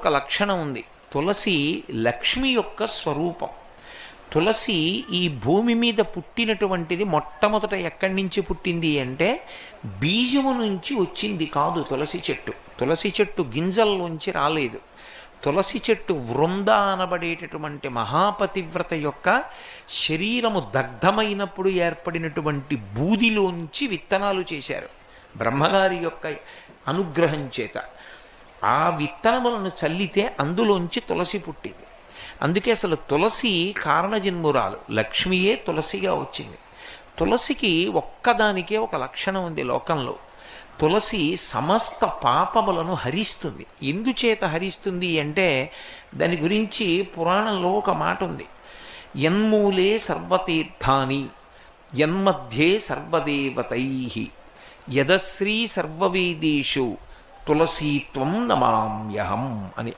ఒక లక్షణం ఉంది. తులసి లక్ష్మి యొక్క స్వరూపం. తులసి ఈ భూమి మీద పుట్టినటువంటిది మొట్టమొదట ఎక్కడి నుంచి పుట్టింది అంటే బీజము నుంచి వచ్చింది కాదు తులసి చెట్టు. తులసి చెట్టు గింజల్లోంచి రాలేదు. తులసి చెట్టు వృంద అనబడేటటువంటి మహాపతివ్రత యొక్క శరీరము దగ్ధమైనప్పుడు ఏర్పడినటువంటి బూదిలోంచి విత్తనాలు చేశారు బ్రహ్మగారి యొక్క అనుగ్రహం చేత. ఆ విత్తనములను చల్లితే అందులోంచి తులసి పుట్టింది. అందుకే అసలు తులసి కారణజన్మురాలు, లక్ష్మియే తులసిగా వచ్చింది. తులసికి ఒక్కదానికే ఒక లక్షణం ఉంది లోకంలో. తులసి సమస్త పాపములను హరిస్తుంది. ఎందుచేత హరిస్తుంది అంటే దాని గురించి పురాణంలో ఒక మాట ఉంది. యన్మూలే సర్వతీర్థాని యన్మధ్యే సర్వదేవతై యదశ్రీ సర్వవేదేషు తులసీత్వం నమామ్యహం అని.